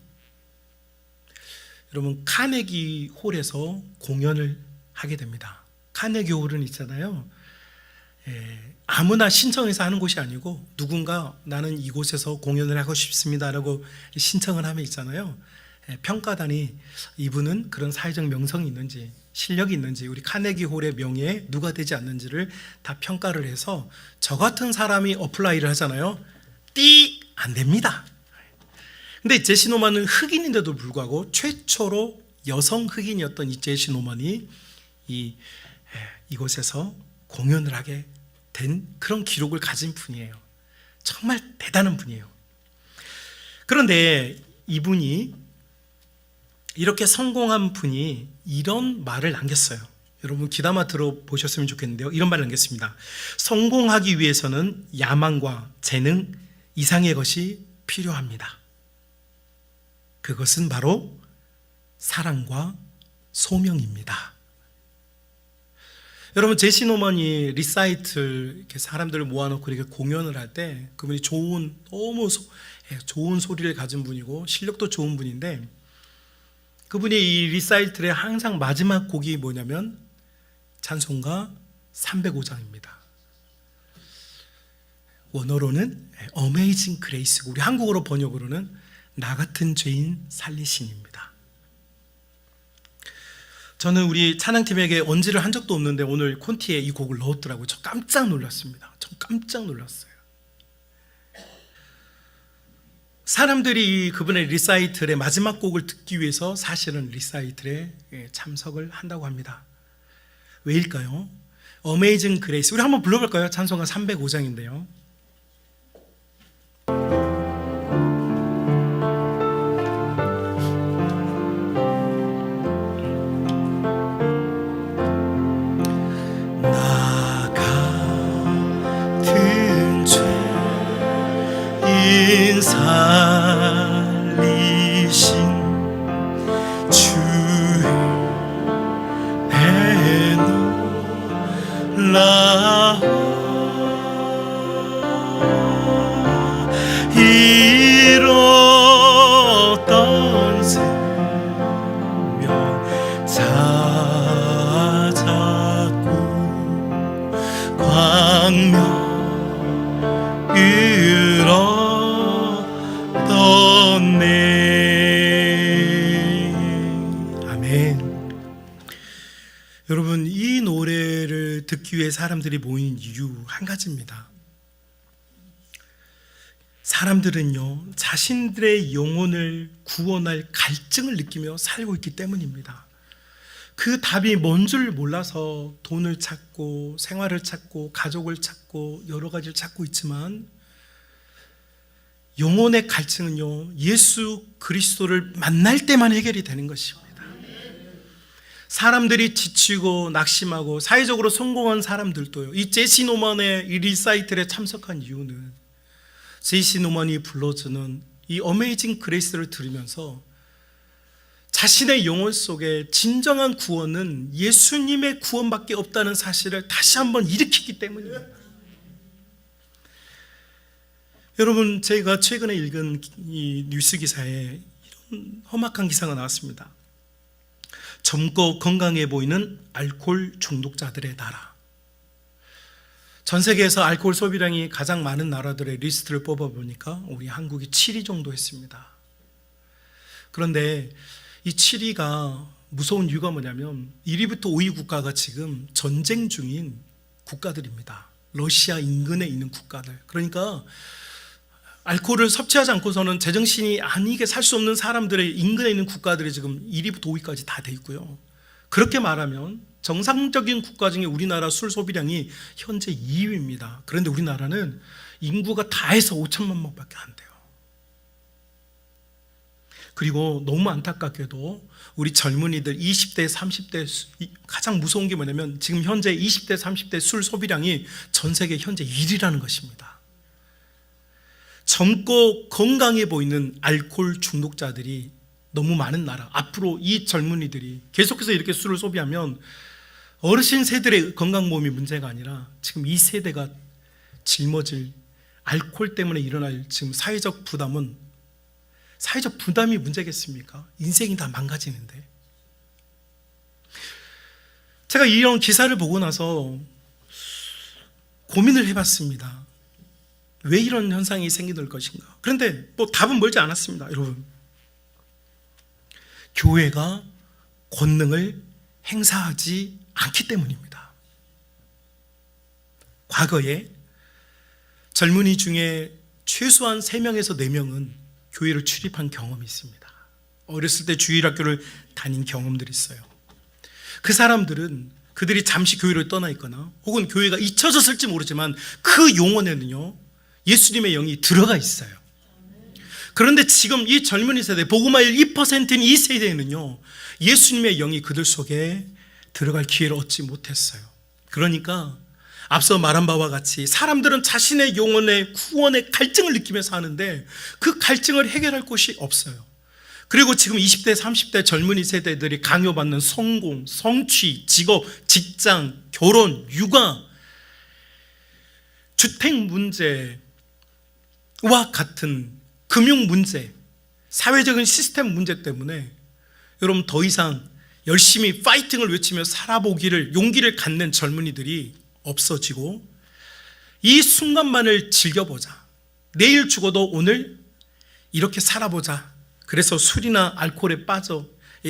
여러분 카네기 홀에서 공연을 하게 됩니다. 카네기 홀은 있잖아요. 아무나 신청해서 하는 곳이 아니고 누군가 나는 이곳에서 공연을 하고 싶습니다라고 신청을 하면 있잖아요. 평가단이 이분은 그런 사회적 명성이 있는지 실력이 있는지 우리 카네기 홀의 명예에 누가 되지 않는지를 다 평가를 해서 저 같은 사람이 어플라이를 하잖아요. 안 됩니다. 근데 제시 노만은 흑인인데도 불구하고 최초로 여성 흑인이었던 이 제시 노만이 이곳에서 공연을 하게 된 그런 기록을 가진 분이에요. 정말 대단한 분이에요. 그런데 이분이 이렇게 성공한 분이 이런 말을 남겼어요. 여러분 귀담아 들어보셨으면 좋겠는데요. 이런 말을 남겼습니다. 성공하기 위해서는 야망과 재능 이상의 것이 필요합니다. 그것은 바로 사랑과 소명입니다. 여러분 제시 노먼이 리사이틀 이렇게 사람들을 모아놓고 이렇게 공연을 할 때 그분이 너무 좋은 소리를 가진 분이고 실력도 좋은 분인데 그분이 이 리사이틀의 항상 마지막 곡이 뭐냐면 찬송가 305장입니다. 원어로는 어메이징 그레이스고 우리 한국어로 번역으로는 나 같은 죄인 살리신입니다. 저는 우리 찬양팀에게 언지를 한 적도 없는데 오늘 콘티에 이 곡을 넣었더라고요. 저 깜짝 놀랐습니다. 저 깜짝 놀랐어요. 사람들이 그분의 리사이틀의 마지막 곡을 듣기 위해서 사실은 리사이틀에 참석을 한다고 합니다. 왜일까요? 어메이징 그레이스 우리 한번 불러볼까요? 찬송가 305장인데요. 살리신 주의 배 놀라 잃었던 생명 찾았고 광명 아멘. 여러분 이 노래를 듣기 위해 사람들이 모인 이유 한 가지입니다. 사람들은요 자신들의 영혼을 구원할 갈증을 느끼며 살고 있기 때문입니다. 그 답이 뭔 줄 몰라서 돈을 찾고 생활을 찾고 가족을 찾고 여러 가지를 찾고 있지만 영혼의 갈증은요 예수 그리스도를 만날 때만 해결이 되는 것입니다. 사람들이 지치고 낙심하고 사회적으로 성공한 사람들도요 이 제시 노먼의 이 리사이틀에 참석한 이유는 제시 노먼이 불러주는 이 어메이징 그레이스를 들으면서 자신의 영혼 속에 진정한 구원은 예수님의 구원밖에 없다는 사실을 다시 한번 일으키기 때문입니다. 여러분 제가 최근에 읽은 이 뉴스 기사에 이런 험악한 기사가 나왔습니다. 젊고 건강해 보이는 알코올 중독자들의 나라. 전 세계에서 알코올 소비량이 가장 많은 나라들의 리스트를 뽑아보니까 우리 한국이 7위 정도 했습니다. 그런데 이 7위가 무서운 이유가 뭐냐면 1위부터 5위 국가가 지금 전쟁 중인 국가들입니다. 러시아 인근에 있는 국가들. 그러니까 알코올을 섭취하지 않고서는 제정신이 아니게 살 수 없는 사람들의 인근에 있는 국가들이 지금 1위부터 5위까지 다 돼 있고요. 그렇게 말하면 정상적인 국가 중에 우리나라 술 소비량이 현재 2위입니다. 그런데 우리나라는 인구가 다 해서 5천만 명밖에 안 돼요. 그리고 너무 안타깝게도 우리 젊은이들 20대, 30대 가장 무서운 게 뭐냐면 지금 현재 20대, 30대 술 소비량이 전 세계 현재 1위라는 것입니다. 젊고 건강해 보이는 알코올 중독자들이 너무 많은 나라. 앞으로 이 젊은이들이 계속해서 이렇게 술을 소비하면 어르신 세대의 건강보험이 문제가 아니라 지금 이 세대가 짊어질 알코올 때문에 일어날 지금 사회적 부담이 문제겠습니까? 인생이 다 망가지는데. 제가 이런 기사를 보고 나서 고민을 해봤습니다. 왜 이런 현상이 생길 것인가? 그런데 답은 멀지 않았습니다, 여러분. 교회가 권능을 행사하지 않기 때문입니다. 과거에 젊은이 중에 최소한 3명에서 4명은 교회를 출입한 경험이 있습니다. 어렸을 때 주일학교를 다닌 경험들이 있어요. 그 사람들은 그들이 잠시 교회를 떠나 있거나 혹은 교회가 잊혀졌을지 모르지만 그 용원에는요 예수님의 영이 들어가 있어요. 그런데 지금 이 젊은이 세대, 복음화일 2%인 이 세대에는요 예수님의 영이 그들 속에 들어갈 기회를 얻지 못했어요. 그러니까 앞서 말한 바와 같이 사람들은 자신의 영혼의 구원의 갈증을 느끼면서 사는데 그 갈증을 해결할 곳이 없어요. 그리고 지금 20대, 30대 젊은이 세대들이 강요받는 성공, 성취, 직업, 직장, 결혼, 육아, 주택 문제와 같은 금융 문제, 사회적인 시스템 문제 때문에 여러분 더 이상 열심히 파이팅을 외치며 살아보기를 용기를 갖는 젊은이들이 없어지고 이 순간만을 즐겨보자. 내일 죽어도 오늘 이렇게 살아보자. 그래서 술이나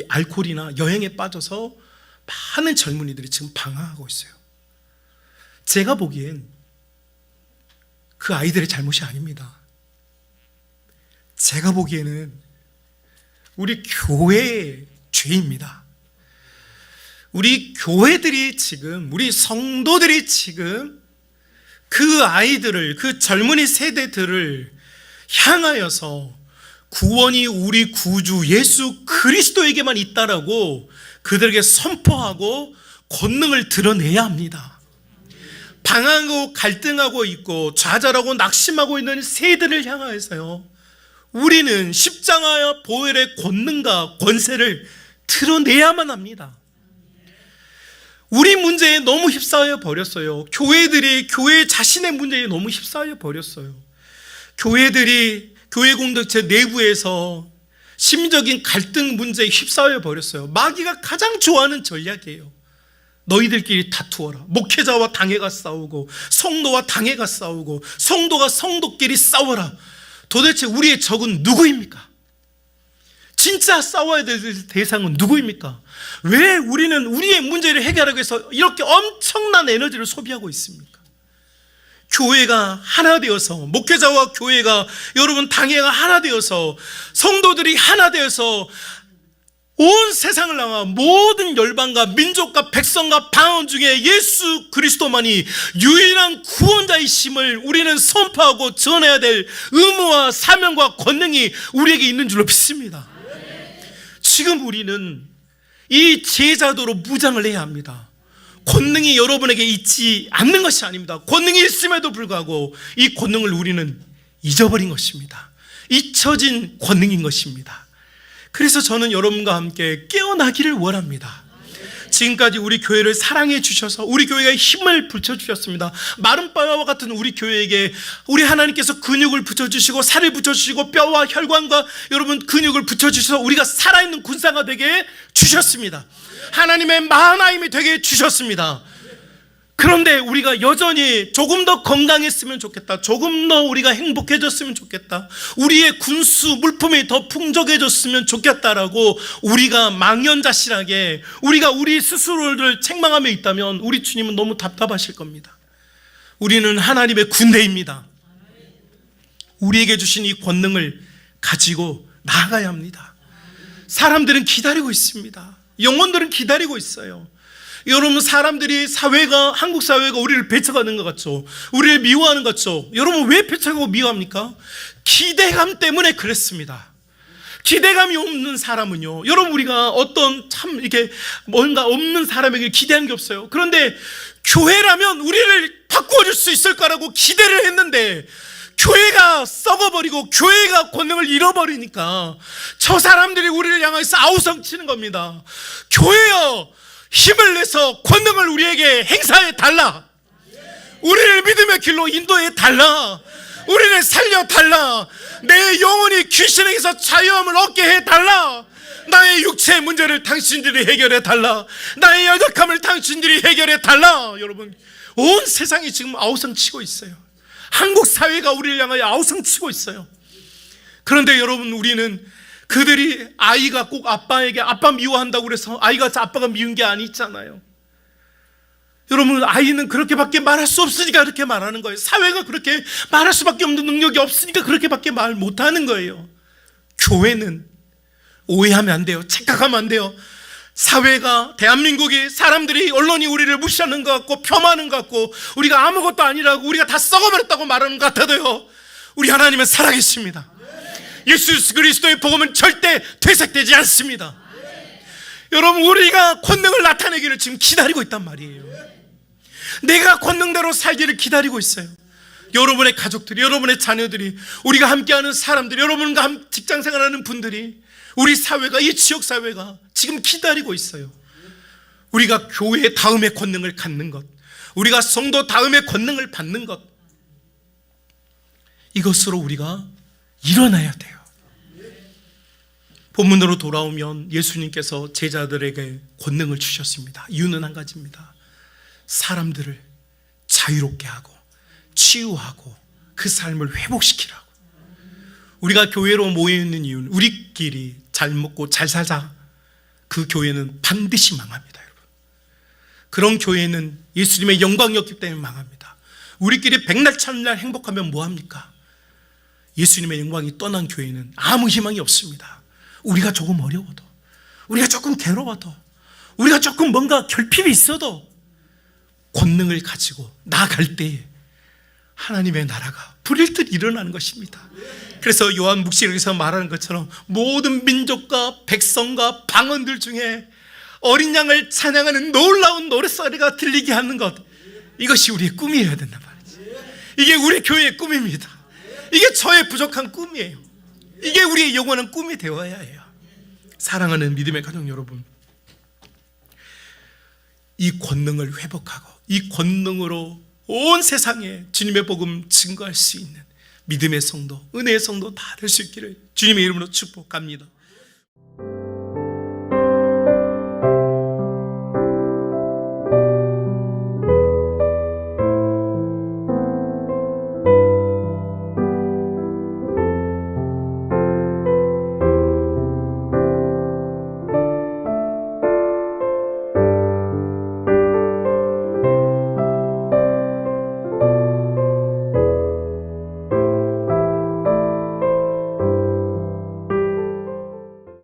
알코올이나 여행에 빠져서 많은 젊은이들이 지금 방황하고 있어요. 제가 보기엔 그 아이들의 잘못이 아닙니다. 제가 보기에는 우리 교회의 죄입니다. 우리 교회들이 지금, 우리 성도들이 지금 그 아이들을, 그 젊은이 세대들을 향하여서 구원이 우리 구주 예수 그리스도에게만 있다라고 그들에게 선포하고 권능을 드러내야 합니다. 방황하고 갈등하고 있고 좌절하고 낙심하고 있는 세대를 향하여서요 우리는 십자가와 보혈의 권능과 권세를 드러내야만 합니다. 우리 문제에 너무 휩싸여 버렸어요. 교회들이 교회 자신의 문제에 너무 휩싸여 버렸어요. 교회들이 교회 공동체 내부에서 심적인 갈등 문제에 휩싸여 버렸어요. 마귀가 가장 좋아하는 전략이에요. 너희들끼리 다투어라. 목회자와 당회가 싸우고 성도와 당회가 싸우고 성도가 성도끼리 싸워라. 도대체 우리의 적은 누구입니까? 진짜 싸워야 될 대상은 누구입니까? 왜 우리는 우리의 문제를 해결하기 위해서 이렇게 엄청난 에너지를 소비하고 있습니까? 교회가 하나 되어서, 목회자와 교회가, 여러분 당회가 하나 되어서, 성도들이 하나 되어서 온 세상을 향한 모든 열방과 민족과 백성과 방언 중에 예수 그리스도만이 유일한 구원자이심을 우리는 선포하고 전해야 될 의무와 사명과 권능이 우리에게 있는 줄로 믿습니다. 지금 우리는 이 제자도로 무장을 해야 합니다. 권능이 여러분에게 있지 않는 것이 아닙니다. 권능이 있음에도 불구하고 이 권능을 우리는 잊어버린 것입니다. 잊혀진 권능인 것입니다. 그래서 저는 여러분과 함께 깨어나기를 원합니다. 지금까지 우리 교회를 사랑해 주셔서 우리 교회에 힘을 붙여주셨습니다. 마른 뼈와 같은 우리 교회에게 우리 하나님께서 근육을 붙여주시고 살을 붙여주시고 뼈와 혈관과 여러분 근육을 붙여주셔서 우리가 살아있는 군사가 되게 주셨습니다. 하나님의 마하나임이 되게 주셨습니다. 그런데 우리가 여전히 조금 더 건강했으면 좋겠다, 조금 더 우리가 행복해졌으면 좋겠다, 우리의 군수 물품이 더 풍족해졌으면 좋겠다라고 우리가 망연자실하게 우리가 우리 스스로를 책망하며 있다면 우리 주님은 너무 답답하실 겁니다. 우리는 하나님의 군대입니다. 우리에게 주신 이 권능을 가지고 나아가야 합니다. 사람들은 기다리고 있습니다. 영혼들은 기다리고 있어요. 여러분, 사람들이 한국 사회가 우리를 배척하는 것 같죠? 우리를 미워하는 것 같죠? 여러분, 왜 배척하고 미워합니까? 기대감 때문에 그랬습니다. 기대감이 없는 사람은요, 여러분, 우리가 어떤 참 이렇게 뭔가 없는 사람에게 기대하는 게 없어요. 그런데 교회라면 우리를 바꿔줄 수 있을 거라고 기대를 했는데, 교회가 썩어버리고 교회가 권능을 잃어버리니까 저 사람들이 우리를 향해서 아우성치는 겁니다. 교회여, 힘을 내서 권능을 우리에게 행사해 달라. 우리를 믿음의 길로 인도해 달라. 우리를 살려 달라. 내 영혼이 귀신에게서 자유함을 얻게 해 달라. 나의 육체의 문제를 당신들이 해결해 달라. 나의 연약함을 당신들이 해결해 달라. 여러분, 온 세상이 지금 아우성치고 있어요. 한국 사회가 우리를 향하여 아우성치고 있어요. 그런데 여러분, 우리는 그들이 아이가 꼭 아빠에게 아빠 미워한다고 그래서 아이가 아빠가 미운 게 아니잖아요. 여러분, 아이는 그렇게밖에 말할 수 없으니까 그렇게 말하는 거예요. 사회가 그렇게 말할 수밖에 없는 능력이 없으니까 그렇게밖에 말 못하는 거예요. 교회는 오해하면 안 돼요. 착각하면 안 돼요. 사회가, 대한민국이, 사람들이, 언론이 우리를 무시하는 것 같고 폄하하는 것 같고 우리가 아무것도 아니라고, 우리가 다 썩어버렸다고 말하는 것 같아도요, 우리 하나님은 살아계십니다. 예수 그리스도의 복음은 절대 퇴색되지 않습니다. 여러분, 우리가 권능을 나타내기를 지금 기다리고 있단 말이에요. 내가 권능대로 살기를 기다리고 있어요. 여러분의 가족들이, 여러분의 자녀들이, 우리가 함께하는 사람들이, 여러분과 직장 생활하는 분들이, 우리 사회가, 이 지역 사회가 지금 기다리고 있어요. 우리가 교회 다음의 권능을 갖는 것, 우리가 성도 다음의 권능을 받는 것, 이것으로 우리가 일어나야 돼요. 본문으로 돌아오면 예수님께서 제자들에게 권능을 주셨습니다. 이유는 한 가지입니다. 사람들을 자유롭게 하고 치유하고 그 삶을 회복시키라고. 우리가 교회로 모여있는 이유는 우리끼리 잘 먹고 잘 살자, 그 교회는 반드시 망합니다. 여러분, 그런 교회는 예수님의 영광이 없기 때문에 망합니다. 우리끼리 백날 천날 행복하면 뭐합니까? 예수님의 영광이 떠난 교회는 아무 희망이 없습니다. 우리가 조금 어려워도, 우리가 조금 괴로워도, 우리가 조금 뭔가 결핍이 있어도 권능을 가지고 나아갈 때에 하나님의 나라가 불일 듯 일어나는 것입니다. 그래서 요한 묵시록에서 말하는 것처럼 모든 민족과 백성과 방언들 중에 어린 양을 찬양하는 놀라운 노랫소리가 들리게 하는 것, 이것이 우리의 꿈이어야 된단 말이지. 이게 우리 교회의 꿈입니다. 이게 저의 부족한 꿈이에요. 이게 우리의 영원한 꿈이 되어야 해요. 사랑하는 믿음의 가족 여러분, 이 권능을 회복하고 이 권능으로 온 세상에 주님의 복음 증거할 수 있는 믿음의 성도, 은혜의 성도 다 될 수 있기를 주님의 이름으로 축복합니다.